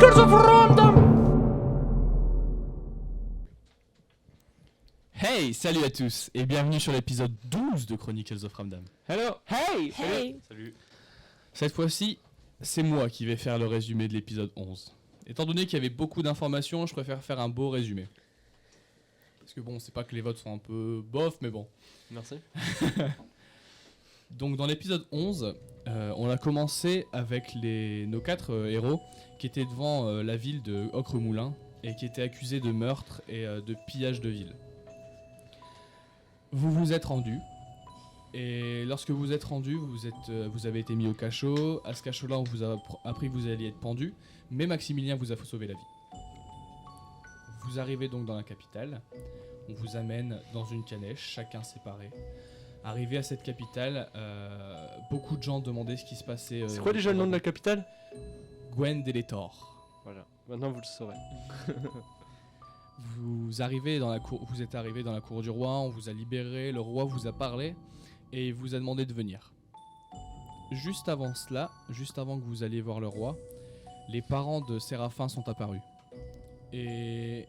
Chronicles of Random. Hey, salut à tous et bienvenue sur l'épisode 12 de Chronicles of Ramdam. Hello. Hey. Hey. Salut. Cette fois-ci, c'est moi qui vais faire le résumé de l'épisode 11. Étant donné qu'il y avait beaucoup d'informations, je préfère faire un beau résumé. Parce que bon, c'est pas que les votes sont un peu bof, mais bon. Merci. Donc dans l'épisode 11, on a commencé avec nos 4 héros qui étaient devant la ville de Ocremoulin et qui étaient accusés de meurtre et de pillage de ville. Vous vous êtes rendus, et lorsque vous êtes rendus, vous avez été mis au cachot. À ce cachot-là, on vous a appris que vous alliez être pendu, mais Maximilien vous a sauvé la vie. Vous arrivez donc dans la capitale, on vous amène dans une calèche, chacun séparé. Arrivé à cette capitale, beaucoup de gens demandaient ce qui se passait. C'est quoi déjà le nom de la capitale? Gwen Deletor. Voilà, maintenant vous le saurez. Vous êtes arrivé dans la cour du roi, on vous a libéré, le roi vous a parlé et vous a demandé de venir. Juste avant cela, juste avant que vous alliez voir le roi, les parents de Séraphin sont apparus. Et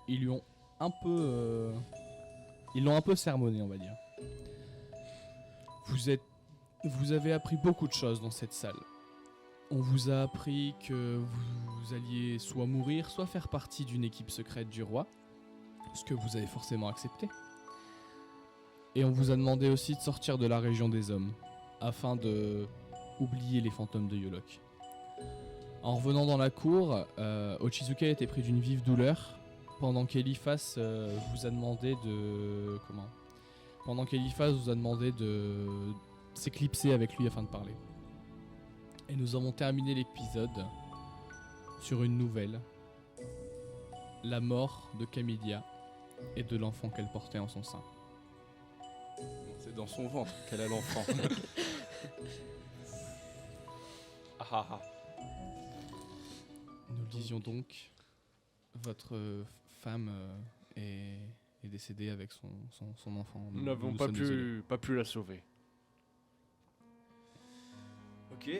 ils l'ont un peu sermonné, on va dire. Vous avez appris beaucoup de choses dans cette salle. On vous a appris que vous alliez soit mourir, soit faire partie d'une équipe secrète du roi, ce que vous avez forcément accepté. Et on vous a demandé aussi de sortir de la région des hommes, afin de oublier les fantômes de Yolok. En revenant dans la cour, Ochizuke a été pris d'une vive douleur, pendant qu'Eliphas vous a demandé de... Pendant qu'Eliphas vous a demandé de s'éclipser avec lui afin de parler. Et nous avons terminé l'épisode sur une nouvelle. La mort de Camidia et de l'enfant qu'elle portait en son sein. C'est dans son ventre qu'elle a l'enfant. Nous le disions donc, votre femme est décédée avec son enfant. Nous n'avons pas pu la sauver. Ok.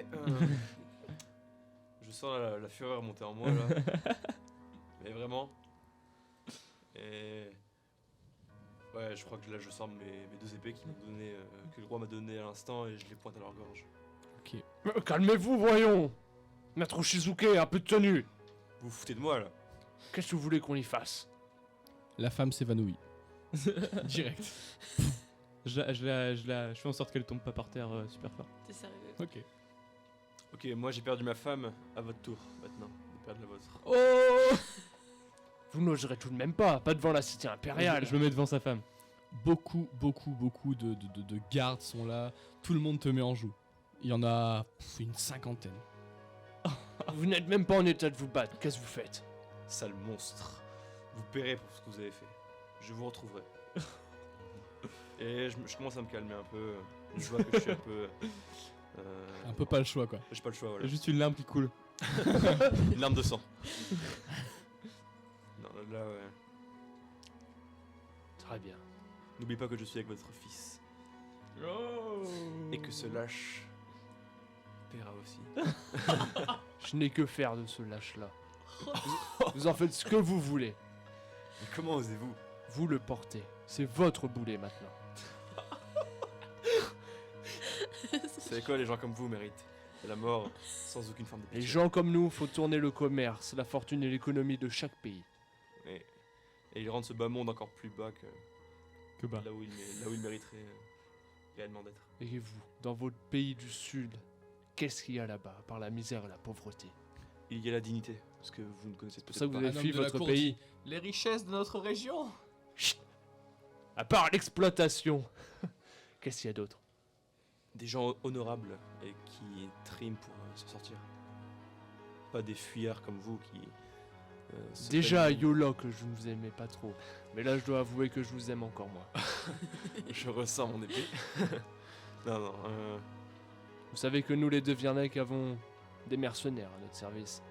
Je sens la fureur monter en moi là. Mais vraiment. Et ouais, je crois que là je sors mes 2 épées qui m'ont donné, que le roi m'a donné à l'instant et je les pointe à leur gorge. Ok. Calmez-vous, voyons. Maître Shizuke, un peu de tenue. Vous vous foutez de moi là? Qu'est-ce que vous voulez qu'on y fasse? La femme s'évanouit. Direct. Je fais en sorte qu'elle tombe pas par terre super fort. T'es sérieux? Ok. Ok, moi j'ai perdu ma femme, à votre tour maintenant de perdre la vôtre. Oh! Vous n'oserez tout de même pas devant la cité impériale. Je me mets devant sa femme. Beaucoup de gardes sont là. Tout le monde te met en joue. Il y en a une 50aine. Vous n'êtes même pas en état de vous battre, qu'est-ce que vous faites? Sale monstre. Vous paierez pour ce que vous avez fait. Je vous retrouverai. Et je commence à me calmer un peu. Je vois que je suis un peu... Un peu pas le choix quoi. J'ai pas le choix, Il y voilà. a juste une larme qui coule. Une larme de sang. Non, là, ouais. Très bien. N'oubliez pas que je suis avec votre fils. Et que ce lâche paiera aussi. Je n'ai que faire de ce lâche-là. Vous en faites ce que vous voulez. Mais comment osez-vous? Vous le portez. C'est votre boulet maintenant. Vous savez quoi, les gens comme vous méritent la mort sans aucune forme de pitié. Les gens comme nous, faut tourner le commerce, la fortune et l'économie de chaque pays. Et ils rendent ce bas monde encore plus bas que bas. là où il mériterait réellement d'être. Et vous, dans votre pays du Sud, qu'est-ce qu'il y a là-bas, par la misère et la pauvreté? Il y a la dignité, ce que vous ne connaissez C'est pour ça que peut-être vous pas. avez Un fui homme de la votre cour pays. dit, les richesses de notre région. À part l'exploitation. Qu'est-ce qu'il y a d'autre? Des gens honorables et qui triment pour s'en sortir. Pas des fuyards comme vous qui... se Déjà à prennent- Yolok, je ne vous aimais pas trop. Mais là, je dois avouer que je vous aime encore moins. Je ressens mon épée. Non, Vous savez que nous, les Deviernec, avons des mercenaires à notre service.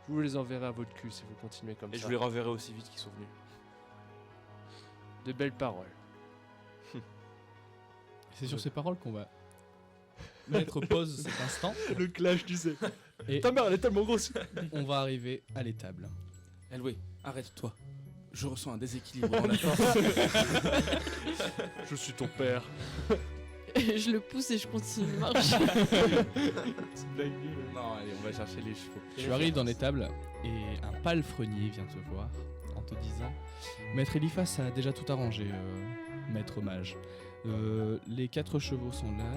Je vous les enverrai à votre cul si vous continuez comme et ça. je vous les renverrai aussi vite qu'ils sont venus. De belles paroles. C'est sur ces paroles qu'on va mettre pause cet instant. Le clash, tu sais. Et Ta mère, elle est tellement grosse. on va arriver à l'étable. Elway, arrête-toi. Je ressens un déséquilibre dans la force. Je suis ton père. Et je le pousse et je continue de marcher. Non, allez, on va chercher les chevaux. Tu arrives dans l'étable et un palefrenier vient te voir en te disant Maître Eliphas a déjà tout arrangé, maître mage. Les 4 chevaux sont là.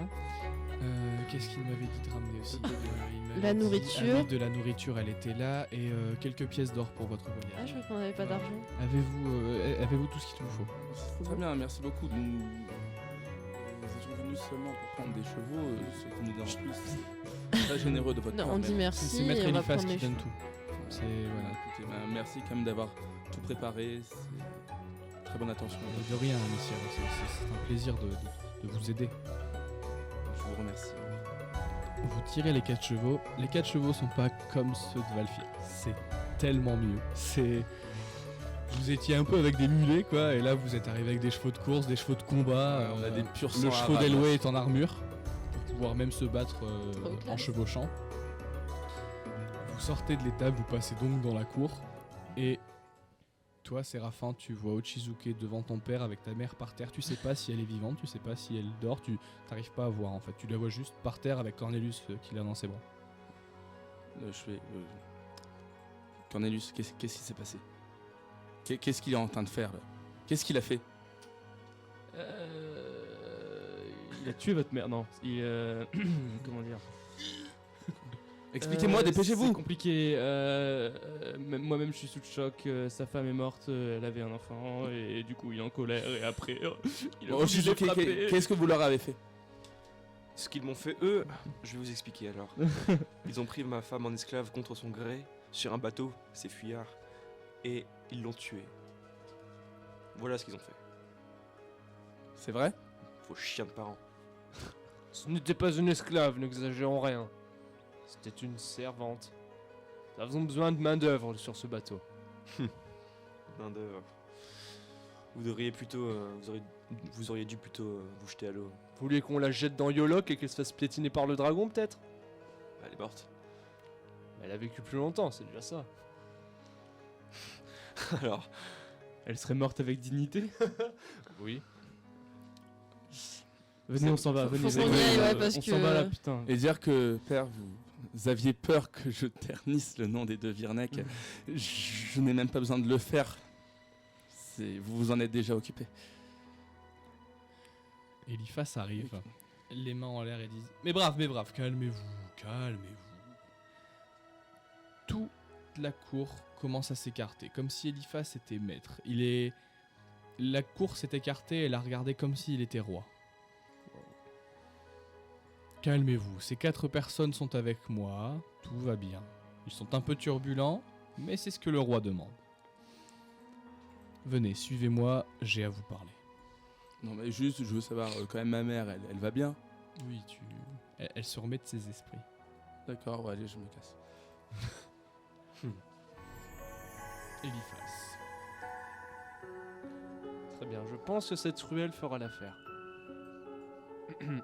Qu'est-ce qu'il m'avait dit de ramener aussi Il m'avait La dit- nourriture. Ah oui, de la nourriture, elle était là. Et quelques pièces d'or pour votre Ah, voyage. je crois qu'on n'avait pas d'argent. Avez-vous tout ce qu'il vous faut Très bien, merci beaucoup. Nous étions venus seulement pour prendre des chevaux, ce qui nous dérange plus. C'est très généreux de votre Non, part. on dit mais- merci. C'est maître et on va Eliphas prendre qui les donne chevaux. tout. C'est voilà. Écoutez, merci quand même d'avoir tout préparé. C'est très bonne attention. De rien, messieurs. C'est un plaisir de vous aider. Je vous remercie. Vous tirez les 4 chevaux. Les 4 chevaux sont pas comme ceux de Valfir. C'est tellement mieux. Vous étiez un peu avec des mulets, quoi, et là vous êtes arrivé avec des chevaux de course, des chevaux de combat. On a des purs Le sangs chevaux arabes. d'Elway est en armure pour pouvoir même se battre Trop classe. en chevauchant. Vous sortez de l'étable, vous passez donc dans la cour, et toi, Séraphin, tu vois Ochizuke devant ton père avec ta mère par terre. Tu sais pas si elle est vivante, tu sais pas si elle dort, tu t'arrives pas à voir en fait. Tu la vois juste par terre avec Cornelius qui l'a dans ses bras. Je fais. Cornelius, qu'est-ce qui s'est passé? Qu'est-ce qu'il est en train de faire là? Qu'est-ce qu'il a fait? Il a tué votre mère, non. Comment dire Expliquez-moi, C'est dépêchez-vous! compliqué. Moi-même, je suis sous le choc. Sa femme est morte. Elle avait un enfant. Et du coup, il est en colère. Et après, il a Oh, voulu les Shizuke, frapper. qu'est-ce que vous leur avez fait? Ce qu'ils m'ont fait eux, je vais vous expliquer alors. Ils ont pris ma femme en esclave contre son gré sur un bateau, ces fuyards, et ils l'ont tuée. Voilà ce qu'ils ont fait. C'est vrai? Faux chiens de parents. Ce n'était pas une esclave, n'exagérons rien. C'était une servante. Nous avons besoin de main-d'œuvre sur ce bateau. Main d'œuvre. Vous devriez plutôt, vous auriez dû plutôt vous jeter à l'eau. Vous voulez qu'on la jette dans Yolok et qu'elle se fasse piétiner par le dragon, peut-être? Elle est morte. Elle a vécu plus longtemps, c'est déjà ça. Alors, Elle serait morte avec dignité. Oui. Venez, on s'en va. Faut Venez, qu'on venez. y aille, ouais, parce on que- s'en va là, putain. Et dire que, père, vous aviez peur que je ternisse le nom des deux Virnek. Je n'ai même pas besoin de le faire. Vous vous en êtes déjà occupé. Eliphas arrive, les mains en l'air et disent mais brave, calmez-vous, calmez-vous. Toute la cour commence à s'écarter, comme si Eliphas était maître. La cour s'est écartée et l'a regardé comme s'il était roi. Calmez-vous, ces 4 personnes sont avec moi, tout va bien. Ils sont un peu turbulents, mais c'est ce que le roi demande. Venez, suivez-moi, j'ai à vous parler. Non, mais juste, je veux savoir, quand même, ma mère, elle va bien? Oui, elle se remet de ses esprits. D'accord, ouais, allez, je me casse. Eliphas. Très bien, je pense que cette ruelle fera l'affaire.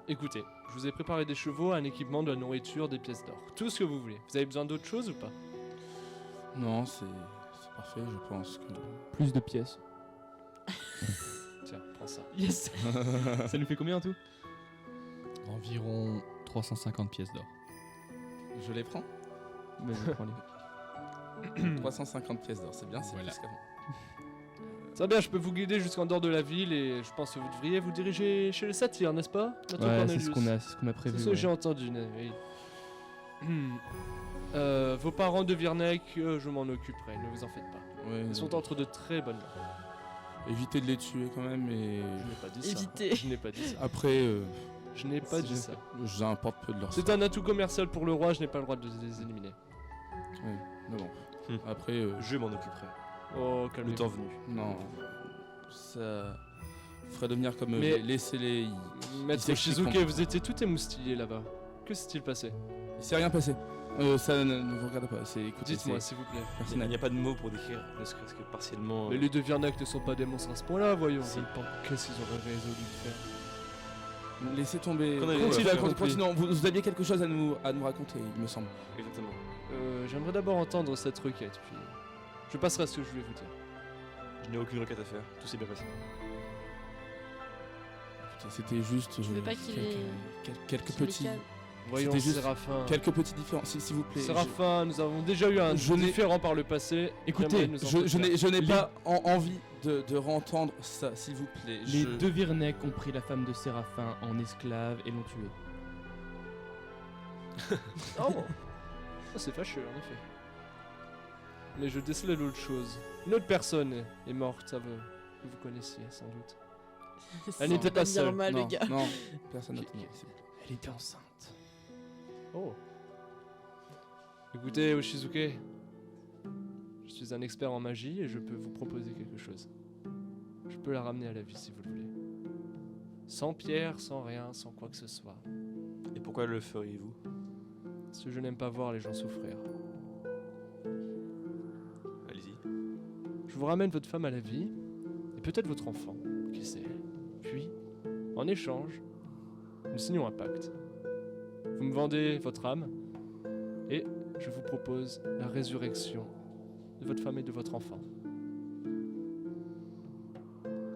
Écoutez, je vous ai préparé des chevaux, un équipement, de la nourriture, des pièces d'or. Tout ce que vous voulez. Vous avez besoin d'autre chose ou pas? Non, c'est parfait, je pense que... Plus de pièces. Tiens, prends ça. Yes. Ça nous fait combien en tout? Environ 350 pièces d'or. Je les prends? Vas-y, prends-les. 350 pièces d'or, c'est bien, c'est Voilà. plus qu'avant. Très bien, je peux vous guider jusqu'en dehors de la ville et je pense que vous devriez vous diriger chez le satyre, n'est-ce pas, Maître Ouais, c'est Cornelius? ce qu'on a C'est prévu. ce que ouais. j'ai entendu, oui. Vos parents de Virnek, je m'en occuperai, ne vous en faites pas. Ouais, Ils sont entre de très bonnes mains. évitez de les tuer quand même, et... Je n'ai pas dit Évitez. ça. Je n'ai pas dit ça. Après, Je n'ai pas dit ça. j'importe peu de leur C'est un atout commercial pour le roi, je n'ai pas le droit de les éliminer. Mais bon, Hmm. après, je m'en occuperai. Oh, Le calmez-vous. temps venu. non, ça ferait devenir comme Mais- laissez-les, Maître s'expliqueront. Shizuke, vous étiez tout émoustillé là-bas. Que s'est-il passé? il s'est rien passé. Ça ne vous regarde pas, écoutez, Dites-moi, c'est s'il vous plaît. Il personnel. n'y a pas de mots pour décrire, ne serait-ce que partiellement. Mais les deux Virnak ne sont pas des monstres à ce point-là, voyons. Si. Qu'est-ce qu'ils auraient résolu de faire? Laissez tomber. Qu'on a- Continuons. Vous aviez quelque chose à nous raconter, il me semble. Exactement. J'aimerais d'abord entendre cette requête, puis je passerai à ce que je voulais vous dire. Je n'ai aucune requête à faire. Tout s'est bien passé. C'était juste veux pas qu'il quelques qu'il les petits calme. Voyons, C'était juste Séraphin. quelques petits différences, s'il vous plaît. Séraphin, nous avons déjà eu un Je n'ai- différent par le passé. Écoutez, J'aimerais nous en Je n'ai Les- pas envie de rentendre ça, s'il vous plaît. Les deux Virnecs ont pris la femme de Séraphin en esclave et l'ont tuée. Oh, ça c'est fâcheux en effet. Mais je décelais l'autre chose. Une autre personne est morte, ça veut que vous connaissiez sans doute. Elle n'était pas seule. Mal, le non, gars. non, personne n'a tenu. Elle était enceinte. Oh. Écoutez, Oshizuke, je suis un expert en magie et je peux vous proposer quelque chose. Je peux la ramener à la vie si vous le voulez. Sans pierre, sans rien, sans quoi que ce soit. Et pourquoi le feriez-vous? Parce que je n'aime pas voir les gens souffrir. Allez-y. Je vous ramène votre femme à la vie, et peut-être votre enfant, qui sait. Puis, en échange, nous signons un pacte. Vous me vendez votre âme, et je vous propose la résurrection de votre femme et de votre enfant.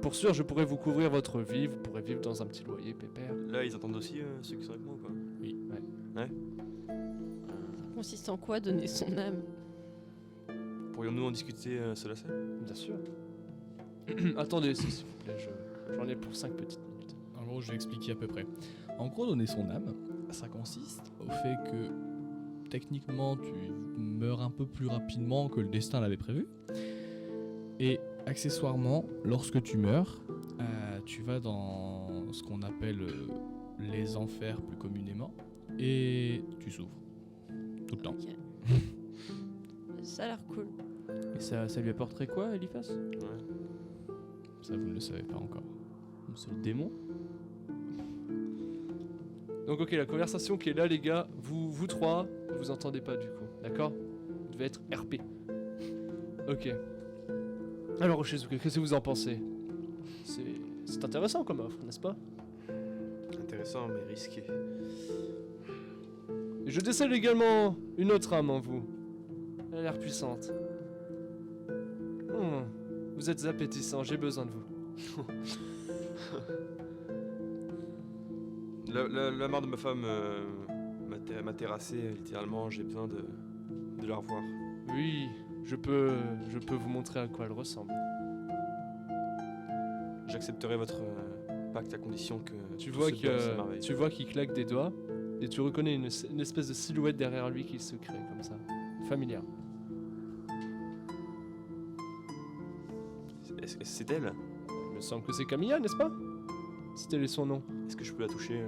Pour sûr, je pourrais vous couvrir votre vie, vous pourrez vivre dans un petit loyer pépère. Là, ils entendent aussi ceux qui sont avec moi ou pas? Ça consiste en quoi donner son âme? Pourrions-nous en discuter seul à seul? Bien sûr. Attendez, s'il vous plaît, j'en ai pour 5 petites minutes. En gros, je vais expliquer à peu près. En gros, donner son âme, ça consiste au fait que techniquement, tu meurs un peu plus rapidement que le destin l'avait prévu. Et accessoirement, lorsque tu meurs, tu vas dans ce qu'on appelle les enfers plus communément, et tu souffres. Tout le temps. Ok. Ça a l'air cool. Et ça lui apporterait quoi, Eliphas? Ouais. Ça, vous ne le savez pas encore. C'est le démon. Donc ok, la conversation qui est là les gars, vous trois, vous entendez pas du coup, d'accord? Vous devez être RP. Ok. Alors Oshizuke, qu'est-ce que vous en pensez? C'est intéressant comme offre, n'est-ce pas? Intéressant, mais risqué. Et je décèle également une autre âme en vous. Elle a l'air puissante. Vous êtes appétissant, j'ai besoin de vous. La mort de ma femme m'a terrassé, littéralement. J'ai besoin de la revoir. Oui, je peux vous montrer à quoi elle ressemble. J'accepterai votre pacte à condition que Tu tout vois se passe à merveille. qu'il claque des doigts et tu reconnais une espèce de silhouette derrière lui qui se crée comme ça, familière. C'est elle? Il me semble que c'est Camilla, n'est-ce pas? Si tel est son nom. Est-ce que je peux la toucher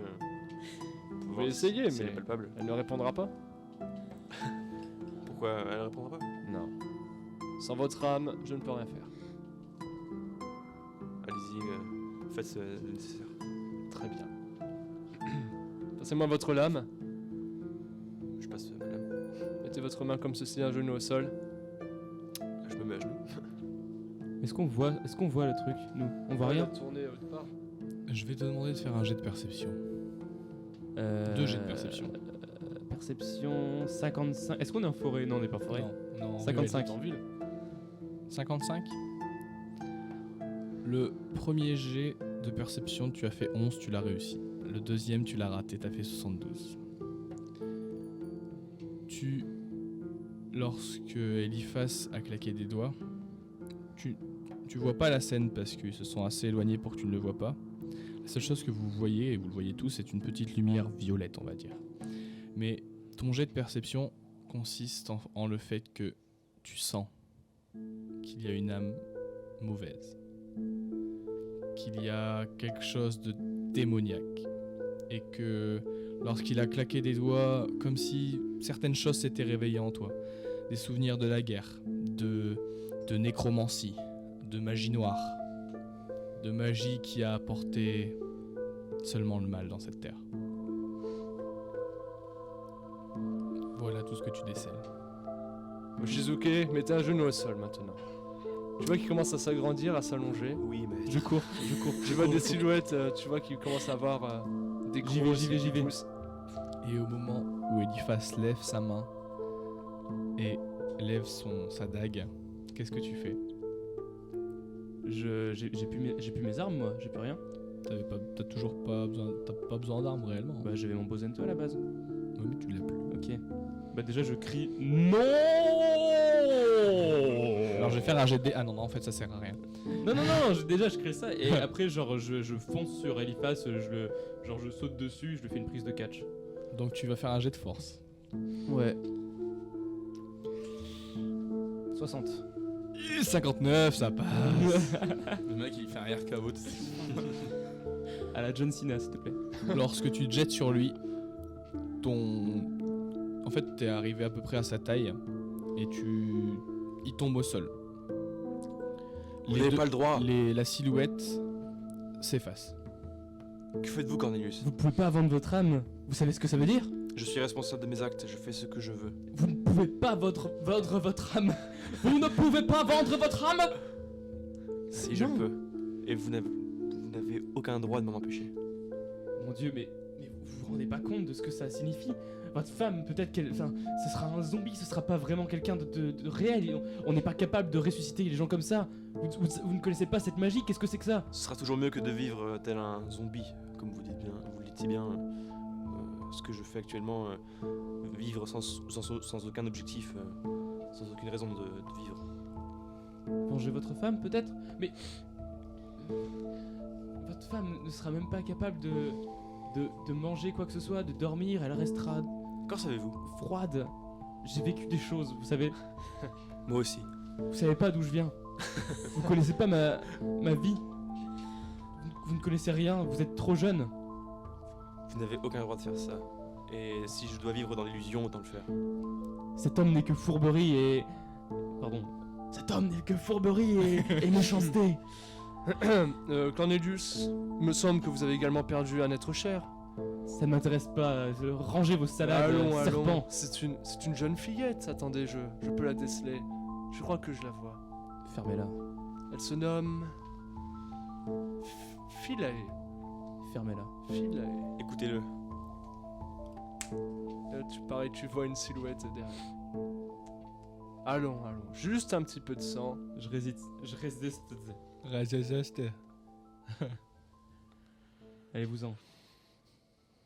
pour Vous voir pouvez essayer, si elle mais est palpable. elle ne répondra pas. Pourquoi elle répondra pas? Non. Sans votre âme, je ne peux rien faire. Allez-y, faites le nécessaire. Très bien. Passez-moi votre lame. Je passe madame. Mettez votre main comme ceci, un genou au sol. Je me mets à genoux. Est-ce qu'on voit le truc, nous? On voit rien? Tourner autre part. Je vais te demander de faire un jet de perception. 2 jets de perception. Perception 55. Est-ce qu'on est en forêt? Non, on n'est pas en forêt. Non, 55. En ville. 55. Le premier jet de perception, tu as fait 11, tu l'as réussi. Le deuxième, tu l'as raté, tu as fait 72. Lorsque Eliphas a claqué des doigts, tu vois pas la scène parce qu'ils se sont assez éloignés pour que tu ne le vois pas. La seule chose que vous voyez, et vous le voyez tous, c'est une petite lumière violette, on va dire. Mais ton jet de perception consiste en le fait que tu sens qu'il y a une âme mauvaise, qu'il y a quelque chose de démoniaque, et que lorsqu'il a claqué des doigts, comme si certaines choses s'étaient réveillées en toi, des souvenirs de la guerre, de nécromancie, de magie noire, de magie qui a apporté seulement le mal dans cette terre. Voilà tout ce que tu décèles. Oshizuke, mettez un genou au sol maintenant. Tu vois qu'il commence à s'agrandir, à s'allonger. Oui, mais Je cours. Tu vois des silhouettes, tu vois qu'il commence à avoir des J'y gros vais, j'y vais. pouces. Et au moment où Eliphas lève sa main et lève sa dague, qu'est-ce que tu fais? J'ai plus mes armes, moi, j'ai plus rien. T'as toujours pas besoin d'armes réellement. Bah, j'avais mon Bosento à la base. Oui, mais tu l'as plus. Ok. Bah, déjà, je crie non. Alors je vais faire un jet de dés. Ah non, en fait ça sert à rien. Non, déjà, je crie ça, et après, genre, je fonce sur Eliphas, je saute dessus, je lui fais une prise de catch. Donc tu vas faire un jet de force. Ouais. 60. 59, ça passe. Le mec il fait un air KO. À la John Cena, s'il te plaît. Lorsque tu te jettes sur lui, en fait t'es arrivé à peu près à sa taille et il tombe au sol. Vous n'avez pas le droit. La silhouette s'efface. Que faites-vous, Cornelius? Vous pouvez pas vendre votre âme. Vous savez ce que ça veut dire? Je suis responsable de mes actes, je fais ce que je veux. Vous ne pouvez pas vendre votre âme. Vous ne pouvez pas vendre votre âme. Si je Non. peux. Et vous n'avez aucun droit de m'en empêcher. Mon Dieu, mais vous vous rendez pas compte de ce que ça signifie? Votre femme, peut-être qu'elle... Enfin, ce sera un zombie, ce sera pas vraiment quelqu'un de réel. Et on n'est pas capable de ressusciter les gens comme ça. Vous ne connaissez pas cette magie, qu'est-ce que c'est que ça? Ce sera toujours mieux que de vivre tel un zombie, comme vous dites bien. Vous le dites si bien. Ce que je fais actuellement, vivre sans aucun objectif, sans aucune raison de vivre. Venger votre femme, peut-être? Mais... Votre femme ne sera même pas capable de manger quoi que ce soit, de dormir, elle restera Qu'en savez-vous? froide. J'ai vécu des choses, vous savez. Moi aussi. Vous savez pas d'où je viens. Vous connaissez pas ma vie. Vous ne connaissez rien, vous êtes trop jeune. Vous n'avez aucun droit de faire ça. Et si je dois vivre dans l'illusion, autant le faire. Cet homme n'est que fourberie et... Pardon. Cet homme n'est que fourberie et méchanceté. Cornelius, il me semble que vous avez également perdu un être cher. Ça ne m'intéresse pas. Rangez vos salades, serpents. allons. C'est une jeune fillette. Attendez, je peux la déceler. Je crois que je la vois. Fermez-la. Elle se nomme... Philae. Fermez-la. Philae. Écoutez-le. Tu vois une silhouette derrière. Allons. Juste un petit peu de sang. Je résiste. Résiste. Allez-vous-en.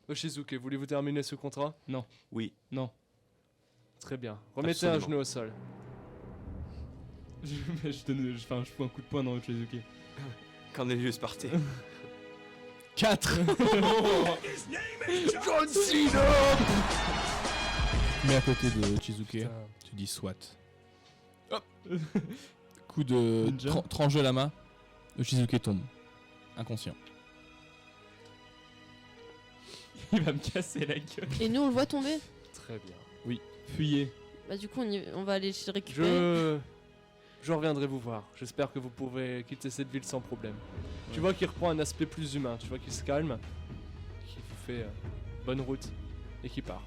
Oshizuke, voulez-vous terminer ce contrat? Oui. Non. Très bien. Remettez un Absolument. genou au sol. je fous un coup de poing dans Chizuke. Cornelius, partez. 4. Mais à côté de Chizuke, Putain. tu dis soit. Hop. Coup de Ninja. tranche de la main, le Chizuke tombe, inconscient. Il va me casser la gueule. Et nous, on le voit tomber. Très bien. Fuyez. Bah, du coup, on va aller le récupérer. Je reviendrai vous voir. J'espère que vous pourrez quitter cette ville sans problème. Tu vois qu'il reprend un aspect plus humain. Tu vois qu'il se calme, qu'il vous fait bonne route et qu'il part.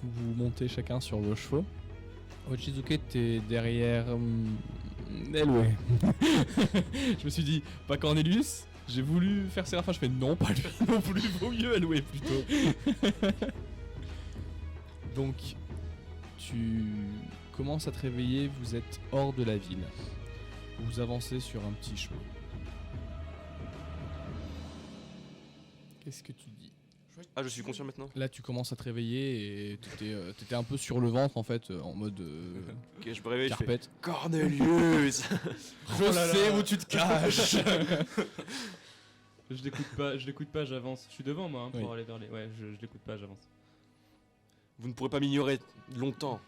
Vous montez chacun sur vos chevaux. Ochizuke, t'es derrière Elwë. Je me suis dit, pas Cornelius. J'ai voulu faire Séraphin, je fais non, pas lui non plus, vaut mieux Elwë plutôt. Donc, tu commences à te réveiller, vous êtes hors de la ville. Vous avancez sur un petit chemin. Qu'est-ce que tu dis? Ah, je suis conscient maintenant? Là, tu commences à te réveiller et t'étais un peu sur le ventre en fait, en mode Ok, je me réveille, je fais carpette. Cornelius. Je sais où tu te caches. Je l'écoute pas, j'avance. Je suis devant moi pour Oui. aller vers les... Ouais, je l'écoute pas, j'avance. Vous ne pourrez pas m'ignorer longtemps,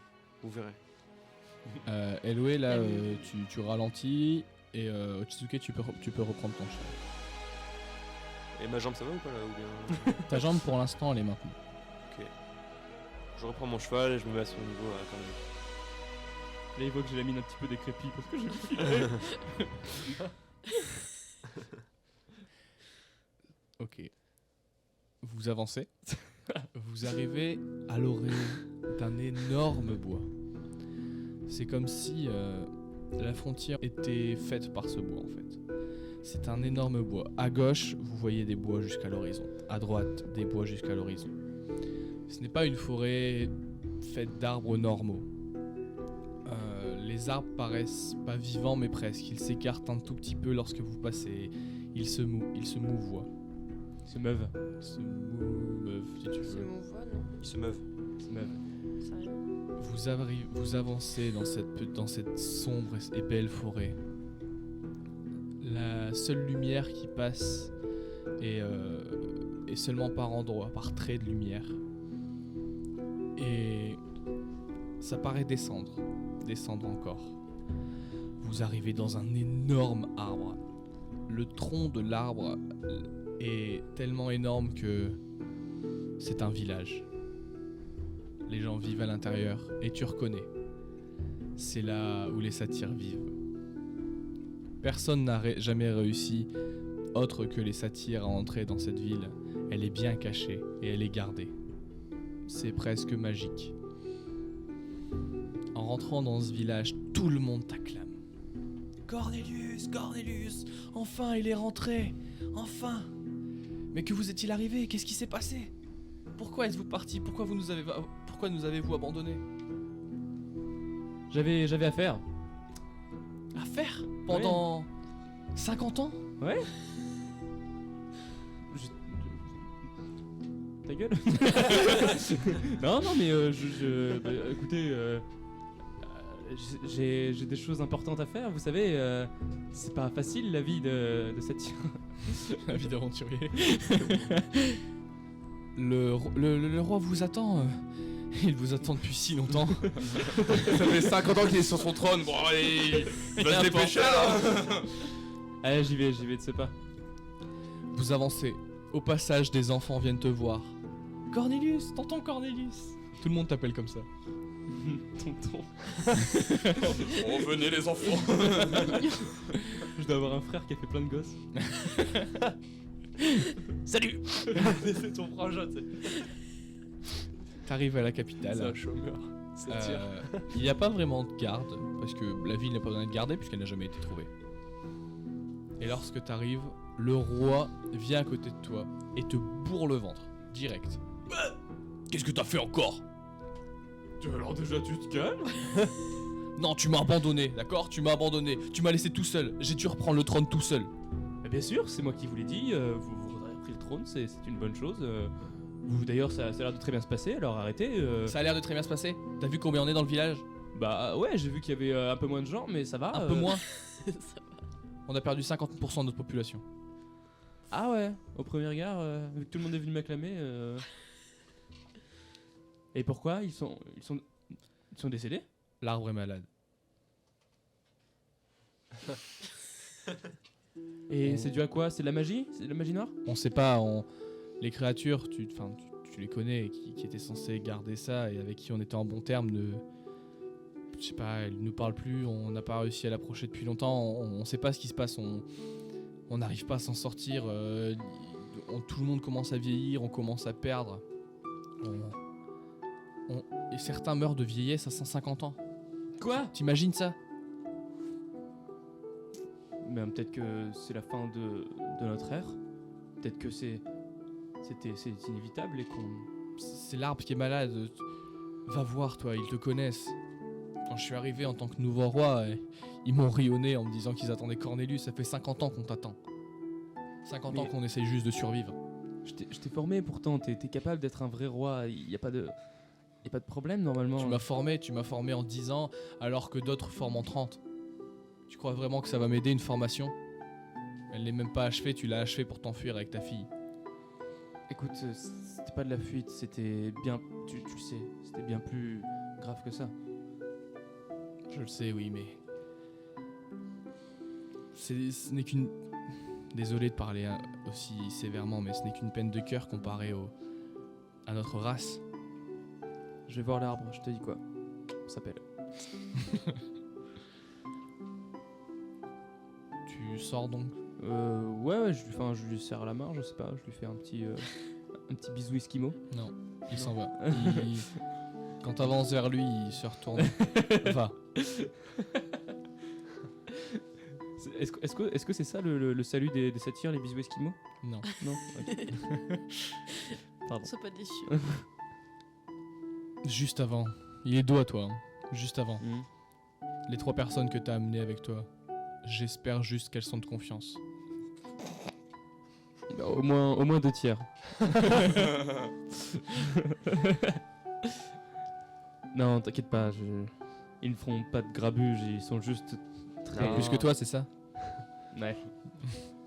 vous verrez. Elwë, là, tu ralentis et Ochizuke, tu peux reprendre ton cheval. Et ma jambe, ça va ou pas là ou bien... Ta jambe pour l'instant, elle est maintenue. Je reprends mon cheval et je me mets à son niveau à Cornelius. Là, il voit que j'ai la mine un petit peu décrépite parce que j'ai filé. Ok. Vous avancez. Vous arrivez à l'orée d'un énorme bois. C'est comme si la frontière était faite par ce bois en fait. C'est un énorme bois. À gauche, vous voyez des bois jusqu'à l'horizon. À droite, des bois jusqu'à l'horizon. Ce n'est pas une forêt faite d'arbres normaux. Les arbres paraissent pas vivants mais presque. Ils s'écartent un tout petit peu lorsque vous passez. Ils se mouvoient. Se meuvent. Se mouvent, si tu Se veux. mouvoient, non Ils se meuvent. Se meuvent. Sérieux. Vous avancez dans cette sombre et belle forêt. La seule lumière qui passe est seulement par endroits, par traits de lumière. Et ça paraît descendre encore. Vous arrivez dans un énorme arbre. Le tronc de l'arbre est tellement énorme que c'est un village. Les gens vivent à l'intérieur et tu reconnais. C'est là où les satyres vivent. Personne n'a jamais réussi, autre que les satyres, à entrer dans cette ville. Elle est bien cachée et elle est gardée. C'est presque magique. En rentrant dans ce village, tout le monde t'acclame. Cornelius, Cornelius, enfin il est rentré, enfin. Mais que vous est-il arrivé? Qu'est-ce qui s'est passé? Pourquoi êtes-vous parti? Pourquoi nous avez-vous abandonnés? J'avais affaire. À faire pendant 50 ans? Ouais. Ta gueule. Non, mais écoutez, j'ai des choses importantes à faire. Vous savez, c'est pas facile la vie de cette. La vie d'aventurier. Le roi vous attend. Il vous attend depuis si longtemps. Ça fait 50 ans qu'il est sur son trône. Bon, allez, il va se dépêcher là. Allez, j'y vais de ce pas. Vous avancez. Au passage, des enfants viennent te voir. Cornelius, tonton Cornelius. Tout le monde t'appelle comme ça. Tonton. Oh, venez les enfants. Je dois avoir un frère qui a fait plein de gosses. Salut. C'est ton frangin, tu sais. T'arrives à la C'est capitale. un chômeur. Satire. Il n'y a pas vraiment de garde, parce que la ville n'a pas besoin d'être gardée puisqu'elle n'a jamais été trouvée. Et lorsque t'arrives, le roi vient à côté de toi et te bourre le ventre, direct. Qu'est-ce que t'as fait encore? Alors déjà, tu te calmes. Non, tu m'as abandonné, d'accord? Tu m'as abandonné. Tu m'as laissé tout seul. J'ai dû reprendre le trône tout seul. Bien sûr, c'est moi qui vous l'ai dit. Vous avez pris le trône, c'est une bonne chose. Vous d'ailleurs, ça a l'air de très bien se passer. Alors arrêtez. Ça a l'air de très bien se passer. T'as vu combien on est dans le village? Bah ouais, j'ai vu qu'il y avait un peu moins de gens, mais ça va. Un peu moins. Ça va. On a perdu 50% de notre population. Ah ouais, au premier regard, vu que tout le monde est venu m'acclamer. Et pourquoi ils sont décédés? L'arbre est malade. Et c'est dû à quoi? C'est de la magie? C'est de la magie noire? On sait pas, les créatures, tu les connais, qui étaient censées garder ça et avec qui on était en bon terme, je sais pas, elles nous parlent plus, on n'a pas réussi à l'approcher depuis longtemps, on sait pas ce qui se passe, on n'arrive pas à s'en sortir, tout le monde commence à vieillir, on commence à perdre. Et certains meurent de vieillesse à 150 ans. Quoi? T'imagines ça? Mais peut-être que c'est la fin de notre ère. Peut-être que c'est inévitable et qu'on... C'est l'arbre qui est malade. Va voir, toi, ils te connaissent. Quand je suis arrivé en tant que nouveau roi, ils m'ont rionné en me disant qu'ils attendaient Cornelius. Ça fait 50 ans qu'on t'attend. 50 ans Mais- qu'on essaye juste de survivre. Je t'ai formé pourtant, t'es capable d'être un vrai roi, y a pas de problème normalement. Tu m'as formé en 10 ans alors que d'autres forment en 30. Tu crois vraiment que ça va m'aider une formation? Elle n'est même pas achevée, tu l'as achevée pour t'enfuir avec ta fille. Écoute, c'était pas de la fuite, c'était bien... Tu le sais, c'était bien plus grave que ça. Je le sais, oui, mais... Ce n'est qu'une... Désolé de parler aussi sévèrement, mais ce n'est qu'une peine de cœur comparée à notre race. Je vais voir l'arbre, je te dis quoi. On s'appelle. Tu sors donc? Ouais, je lui serre la main, je sais pas, je lui fais un petit bisou esquimau. Non, il s'en va. Quand t'avances vers lui, il se retourne. Va. Est-ce que c'est ça le salut des satyres, les bisous esquimaux? Non. Non. Ok. Pardon. Sois pas déçu. Juste avant. Il est dos à toi. Hein. Juste avant. Mhm. Les 3 personnes que t'as amenées avec toi. J'espère juste qu'elles sont de confiance. Bah, au moins 2 tiers. Non, t'inquiète pas, ils ne feront pas de grabuge, ils sont juste très... Non. Plus que toi, c'est ça? Ouais.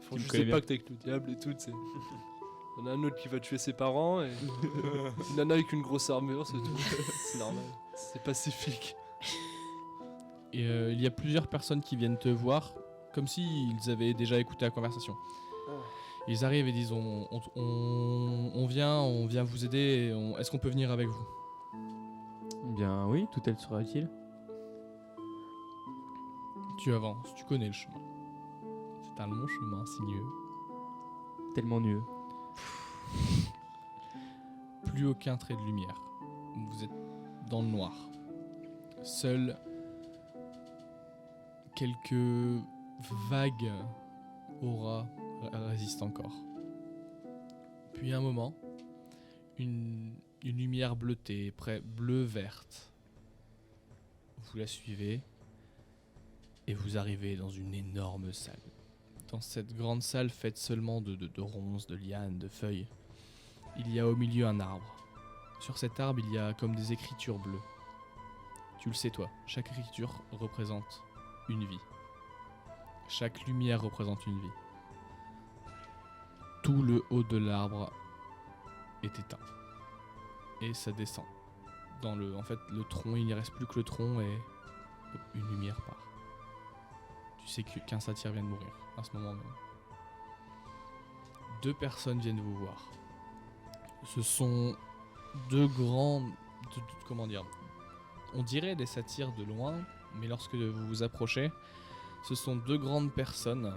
Faut me juste connais des bien. pactes avec le diable et tout, tu sais. Il y en a un autre qui va tuer ses parents et une nana avec une grosse armure, c'est tout. C'est normal. C'est pacifique. Et il y a plusieurs personnes qui viennent te voir, comme s'ils avaient déjà écouté la conversation. Ils arrivent et disent on vient vous aider, est-ce qu'on peut venir avec vous? Bien oui, tout elle sera utile. Tu avances, tu connais le chemin. C'est un long chemin sinueux. Tellement mieux. Plus aucun trait de lumière. Vous êtes dans le noir. Seuls quelques vagues auras résistent encore. Puis un moment, une lumière bleutée, bleu-verte. Vous la suivez et vous arrivez dans une énorme salle. Dans cette grande salle faite seulement de ronces, de lianes, de feuilles, il y a au milieu un arbre. Sur cet arbre, il y a comme des écritures bleues. Tu le sais toi, chaque écriture représente une vie. Chaque lumière représente une vie. Tout le haut de l'arbre est éteint. Et ça descend. En fait, le tronc, il n'y reste plus que le tronc et une lumière part. Tu sais qu'un satyre vient de mourir à ce moment même. 2 personnes viennent vous voir. Ce sont 2 grands... comment dire? On dirait des satyres de loin, mais lorsque vous vous approchez, ce sont 2 grandes personnes,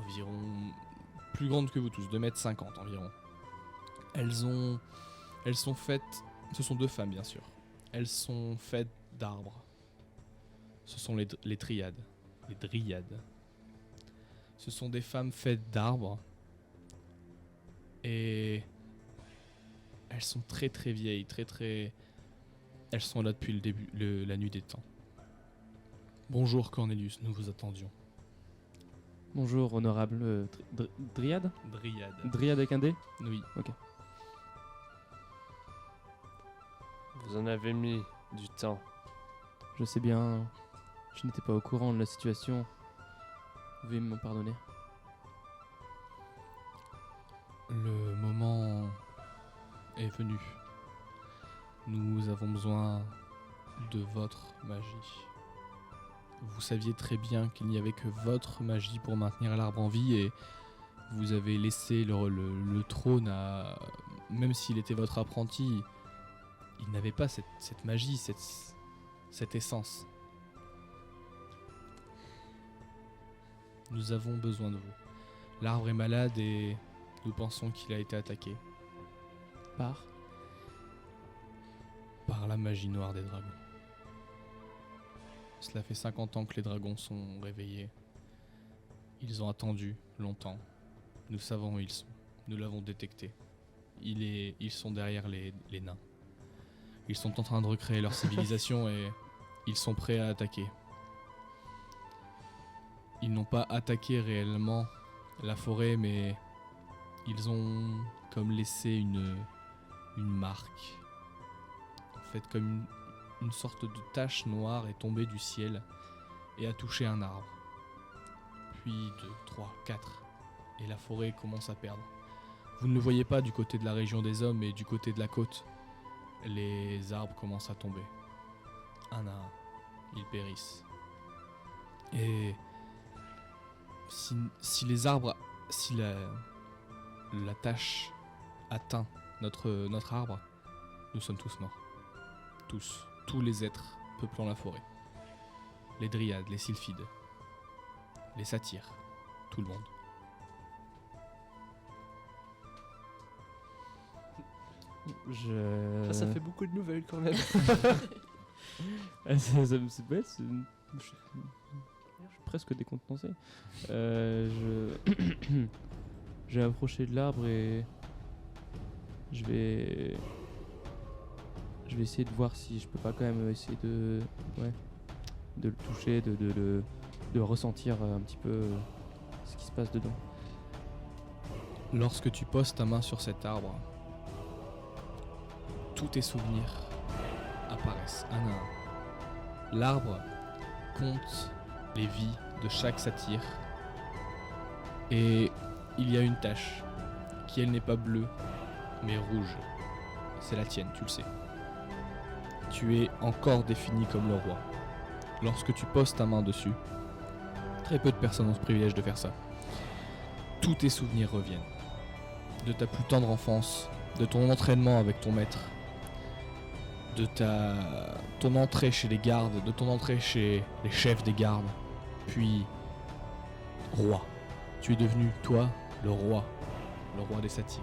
environ plus grandes que vous tous, 2,50 m environ. Elles sont faites... Ce sont 2 femmes, bien sûr. Elles sont faites d'arbres. Ce sont les triades. Les dryades. Ce sont des femmes faites d'arbres. Et... elles sont très très vieilles, Elles sont là depuis le début, la nuit des temps. Bonjour Cornelius, nous vous attendions. Bonjour, honorable Dryade? Dryade. Dryade avec un D? Oui. Vous en avez mis du temps. Je sais bien, je n'étais pas au courant de la situation. Veuillez me pardonner. Le moment est venu. Nous avons besoin de votre magie. Vous saviez très bien qu'il n'y avait que votre magie pour maintenir l'arbre en vie et vous avez laissé le trône à... Même s'il était votre apprenti, il n'avait pas cette magie, cette essence. Nous avons besoin de vous. L'arbre est malade et nous pensons qu'il a été attaqué par la magie noire des dragons. Cela fait 50 ans que les dragons sont réveillés. Ils ont attendu longtemps. Nous savons où ils sont. Nous l'avons détecté. Ils sont derrière les nains. Ils sont en train de recréer leur civilisation et ils sont prêts à attaquer. Ils n'ont pas attaqué réellement la forêt, mais ils ont comme laissé une marque. En fait, comme une sorte de tache noire est tombée du ciel et a touché un arbre. Puis 2, 3, 4. Et la forêt commence à perdre. Vous ne le voyez pas du côté de la région des hommes, mais du côté de la côte. Les arbres commencent à tomber. Un à un. Ils périssent. Et si les arbres... Si la tache atteint notre arbre, nous sommes tous morts. Tous les êtres peuplant la forêt. Les dryades, les sylphides, les satyres, tout le monde. Ça fait beaucoup de nouvelles quand même. Ouais, Je suis presque décontenancé. Je vais approcher de l'arbre et je vais essayer de voir si je peux pas quand même essayer de le toucher, de ressentir un petit peu ce qui se passe dedans. Lorsque tu poses ta main sur cet arbre, tous tes souvenirs apparaissent un à un. L'arbre compte les vies de chaque satyre et il y a une tache qui elle n'est pas bleue mais rouge. C'est la tienne, tu le sais. Tu es encore défini comme le roi. Lorsque tu poses ta main dessus, très peu de personnes ont ce privilège de faire ça. Tous tes souvenirs reviennent. De ta plus tendre enfance, de ton entraînement avec ton maître, de ton entrée chez les gardes, de ton entrée chez les chefs des gardes, puis roi. Tu es devenu, toi, le roi des satyres.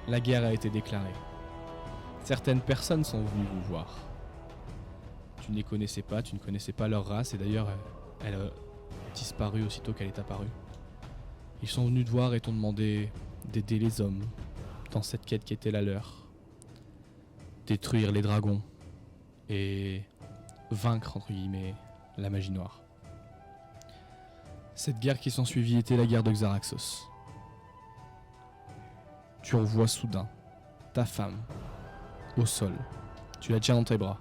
La guerre a été déclarée. Certaines personnes sont venues vous voir. Tu ne les connaissais pas, tu ne connaissais pas leur race, et d'ailleurs, elle a disparu aussitôt qu'elle est apparue. Ils sont venus te voir et t'ont demandé d'aider les hommes dans cette quête qui était la leur. Détruire les dragons et vaincre, entre guillemets, la magie noire. Cette guerre qui s'ensuivit était la guerre de Xaraxos. Tu revois soudain ta femme au sol. Tu la tiens dans tes bras.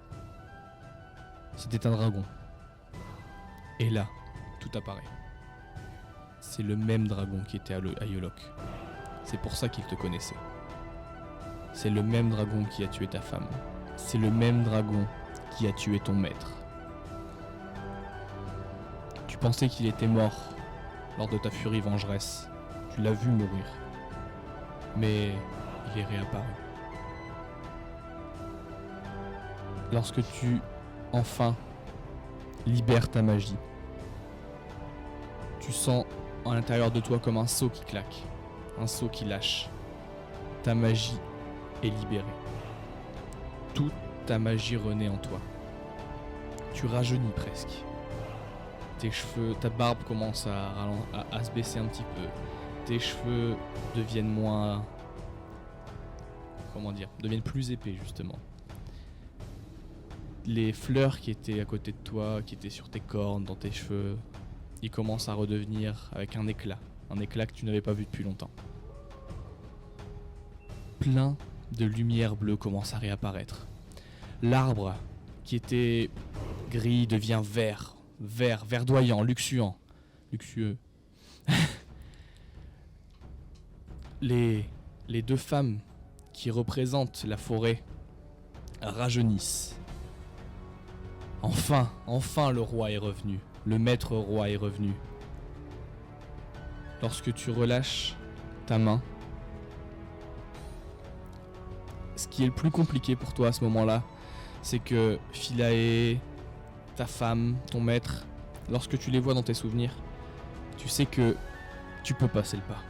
C'était un dragon. Et là, tout apparaît. C'est le même dragon qui était à Yolok. C'est pour ça qu'il te connaissait. C'est le même dragon qui a tué ta femme. C'est le même dragon qui a tué ton maître. Tu pensais qu'il était mort lors de ta furie vengeresse. Tu l'as vu mourir. Mais il est réapparu. Lorsque tu, enfin, libères ta magie, tu sens à l'intérieur de toi comme un seau qui claque, un seau qui lâche. Ta magie est libérée. Toute ta magie renaît en toi. Tu rajeunis presque. Tes cheveux, ta barbe commence à se baisser un petit peu. Tes cheveux deviennent moins... deviennent plus épais justement. Les fleurs qui étaient à côté de toi, qui étaient sur tes cornes, dans tes cheveux, ils commencent à redevenir avec un éclat que tu n'avais pas vu depuis longtemps. Plein de lumière bleue commence à réapparaître. L'arbre qui était gris devient vert, verdoyant, luxueux. Les deux femmes qui représentent la forêt rajeunissent. Enfin le roi est revenu. Le maître roi est revenu. Lorsque tu relâches ta main, ce qui est le plus compliqué pour toi à ce moment-là, c'est que Philae, ta femme, ton maître, lorsque tu les vois dans tes souvenirs, tu sais que tu peux passer le pas.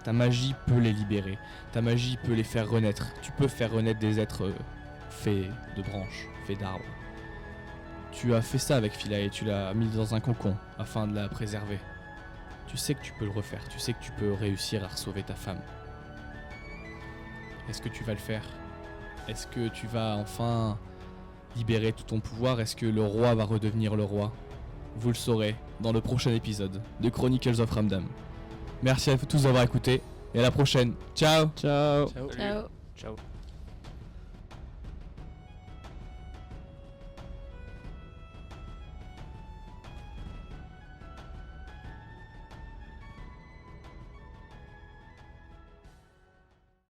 Ta magie peut les libérer. Ta magie peut les faire renaître. Tu peux faire renaître des êtres faits de branches, faits d'arbres. Tu as fait ça avec Philae, tu l'as mis dans un cocon afin de la préserver. Tu sais que tu peux le refaire, tu sais que tu peux réussir à sauver ta femme. Est-ce que tu vas le faire? Est-ce que tu vas enfin libérer tout ton pouvoir? Est-ce que le roi va redevenir le roi? Vous le saurez dans le prochain épisode de Chronicles of Ramdam. Merci à tous d'avoir écouté et à la prochaine. Ciao. Ciao. Salut. Ciao. Ciao.